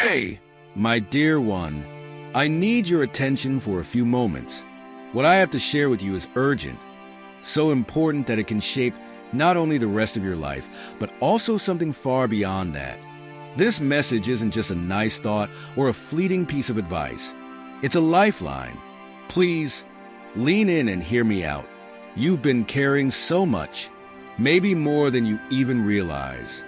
Hey, my dear one, I need your attention for a few moments. What I have to share with you is urgent, so important that it can shape not only the rest of your life, but also something far beyond that. This message isn't just a nice thought or a fleeting piece of advice. It's a lifeline. Please, lean in and hear me out. You've been carrying so much, maybe more than you even realize.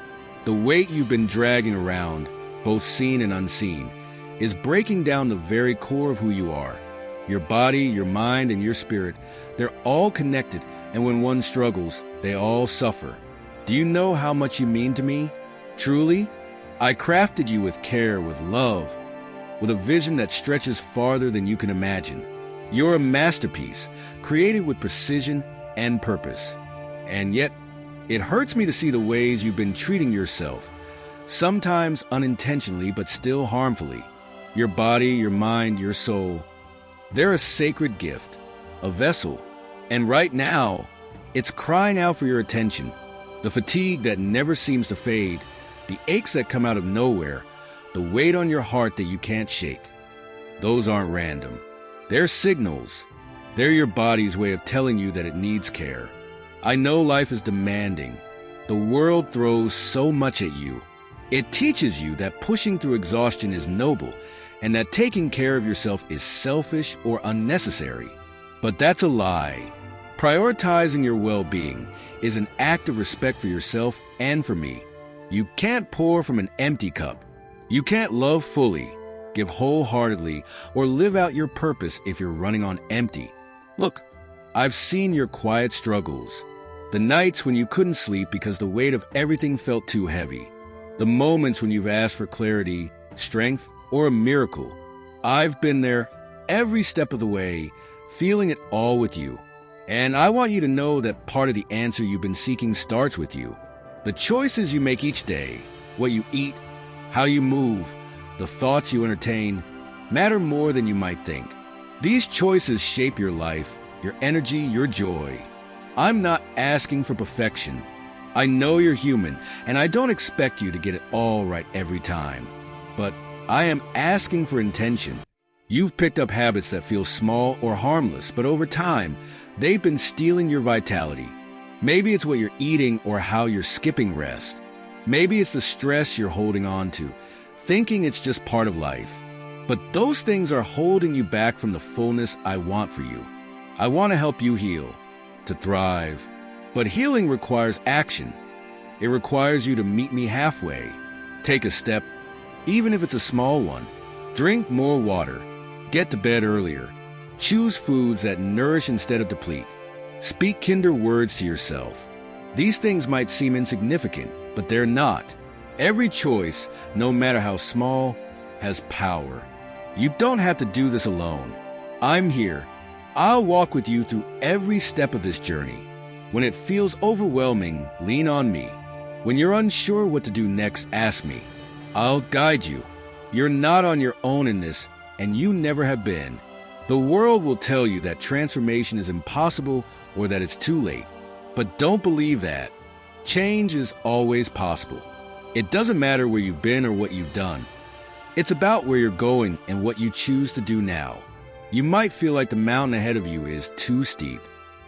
The weight you've been dragging around, both seen and unseen, is breaking down the very core of who you are. Your body, your mind, and your spirit, they're all connected, and when one struggles, they all suffer. Do you know how much you mean to me? Truly, I crafted you with care, with love, with a vision that stretches farther than you can imagine. You're a masterpiece, created with precision and purpose. And yet, it hurts me to see the ways you've been treating yourself, sometimes unintentionally but still harmfully. Your body, your mind, your soul, they're a sacred gift, a vessel, and right now, it's crying out for your attention. The fatigue that never seems to fade, the aches that come out of nowhere, the weight on your heart that you can't shake. Those aren't random. They're signals. They're your body's way of telling you that it needs care. I know life is demanding. The world throws so much at you. It teaches you that pushing through exhaustion is noble and that taking care of yourself is selfish or unnecessary. But that's a lie. Prioritizing your well-being is an act of respect for yourself and for me. You can't pour from an empty cup. You can't love fully, give wholeheartedly, or live out your purpose if you're running on empty. Look, I've seen your quiet struggles. The nights when you couldn't sleep because the weight of everything felt too heavy. The moments when you've asked for clarity, strength, or a miracle. I've been there every step of the way, feeling it all with you. And I want you to know that part of the answer you've been seeking starts with you. The choices you make each day, what you eat, how you move, the thoughts you entertain, matter more than you might think. These choices shape your life, your energy, your joy. I'm not asking for perfection. I know you're human, and I don't expect you to get it all right every time. But I am asking for intention. You've picked up habits that feel small or harmless, but over time, they've been stealing your vitality. Maybe it's what you're eating or how you're skipping rest. Maybe it's the stress you're holding on to, thinking it's just part of life. But those things are holding you back from the fullness I want for you. I want to help you heal, to thrive. But healing requires action. It requires you to meet me halfway. Take a step, even if it's a small one. Drink more water. Get to bed earlier. Choose foods that nourish instead of deplete. Speak kinder words to yourself. These things might seem insignificant, but they're not. Every choice, no matter how small, has power. You don't have to do this alone. I'm here. I'll walk with you through every step of this journey. When it feels overwhelming, lean on me. When you're unsure what to do next, ask me. I'll guide you. You're not on your own in this, and you never have been. The world will tell you that transformation is impossible or that it's too late. But don't believe that. Change is always possible. It doesn't matter where you've been or what you've done. It's about where you're going and what you choose to do now. You might feel like the mountain ahead of you is too steep,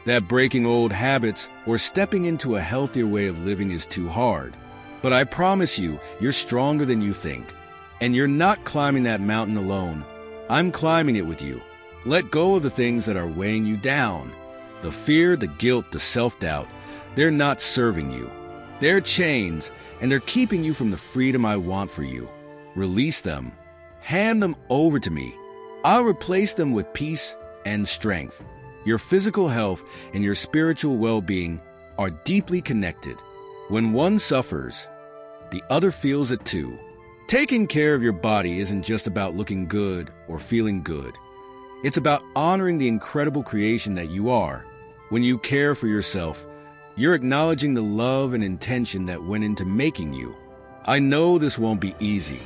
that breaking old habits or stepping into a healthier way of living is too hard. But I promise you, you're stronger than you think. And you're not climbing that mountain alone. I'm climbing it with you. Let go of the things that are weighing you down. The fear, the guilt, the self-doubt, they're not serving you. They're chains, and they're keeping you from the freedom I want for you. Release them. Hand them over to me. I'll replace them with peace and strength. Your physical health and your spiritual well-being are deeply connected. When one suffers, the other feels it too. Taking care of your body isn't just about looking good or feeling good. It's about honoring the incredible creation that you are. When you care for yourself, you're acknowledging the love and intention that went into making you. I know this won't be easy.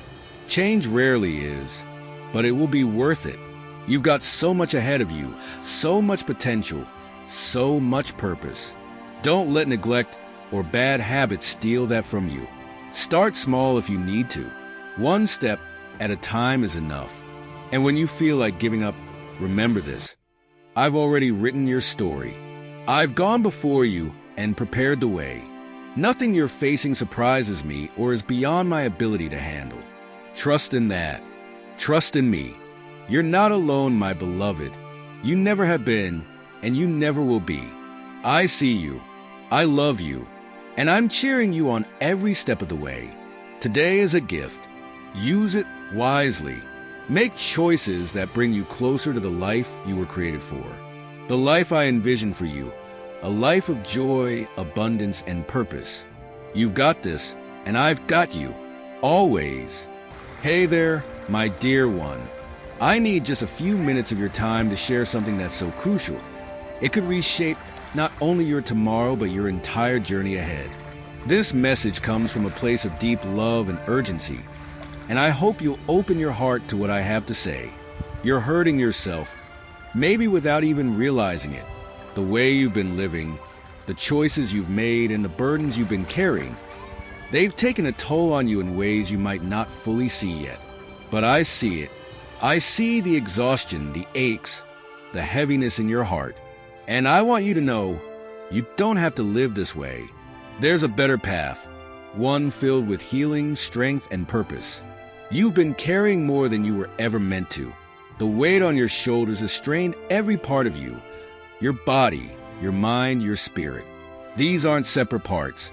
Change rarely is, but it will be worth it. You've got so much ahead of you, so much potential, so much purpose. Don't let neglect or bad habits steal that from you. Start small if you need to. One step at a time is enough. And when you feel like giving up, remember this. I've already written your story. I've gone before you and prepared the way. Nothing you're facing surprises me or is beyond my ability to handle. Trust in that. Trust in me. You're not alone, my beloved. You never have been, and you never will be. I see you. I love you. And I'm cheering you on every step of the way. Today is a gift. Use it wisely. Make choices that bring you closer to the life you were created for. The life I envision for you. A life of joy, abundance, and purpose. You've got this, and I've got you. Always. Hey there, my dear one. I need just a few minutes of your time to share something that's so crucial. It could reshape not only your tomorrow, but your entire journey ahead. This message comes from a place of deep love and urgency, and I hope you'll open your heart to what I have to say. You're hurting yourself, maybe without even realizing it. The way you've been living, the choices you've made, and the burdens you've been carrying, they've taken a toll on you in ways you might not fully see yet. But I see it. I see the exhaustion, the aches, the heaviness in your heart. And I want you to know, you don't have to live this way. There's a better path, one filled with healing, strength, and purpose. You've been carrying more than you were ever meant to. The weight on your shoulders has strained every part of you. Your body, your mind, your spirit. These aren't separate parts.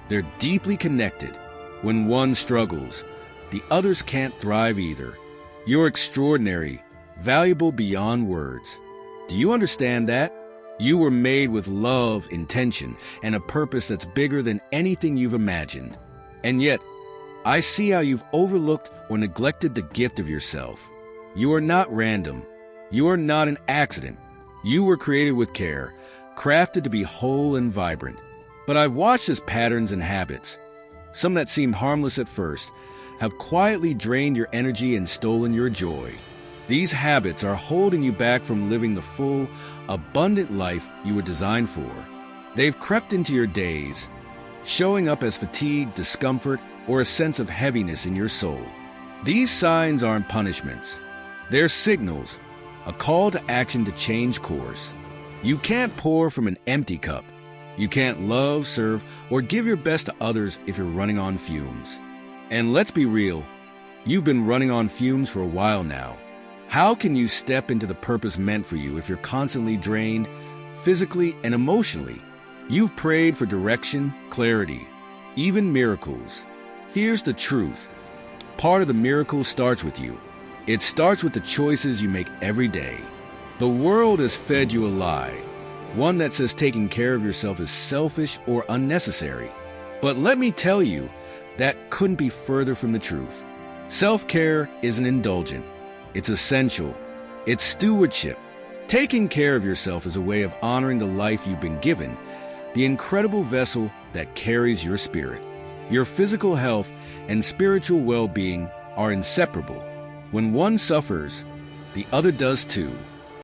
They're deeply connected. When one struggles, the others can't thrive either. You're extraordinary, valuable beyond words. Do you understand that? You were made with love, intention, and a purpose that's bigger than anything you've imagined. And yet, I see how you've overlooked or neglected the gift of yourself. You are not random. You are not an accident. You were created with care, crafted to be whole and vibrant. But I've watched as patterns and habits, some that seem harmless at first, have quietly drained your energy and stolen your joy. These habits are holding you back from living the full, abundant life you were designed for. They've crept into your days, showing up as fatigue, discomfort, or a sense of heaviness in your soul. These signs aren't punishments. They're signals, a call to action to change course. You can't pour from an empty cup. You can't love, serve, or give your best to others if you're running on fumes. And let's be real, you've been running on fumes for a while now. How can you step into the purpose meant for you if you're constantly drained, physically and emotionally? You've prayed for direction, clarity, even miracles. Here's the truth. Part of the miracle starts with you. It starts with the choices you make every day. The world has fed you a lie, one that says taking care of yourself is selfish or unnecessary. But let me tell you, that couldn't be further from the truth. Self-care isn't indulgent. It's essential. It's stewardship. Taking care of yourself is a way of honoring the life you've been given, the incredible vessel that carries your spirit. Your physical health and spiritual well-being are inseparable. When one suffers, the other does too.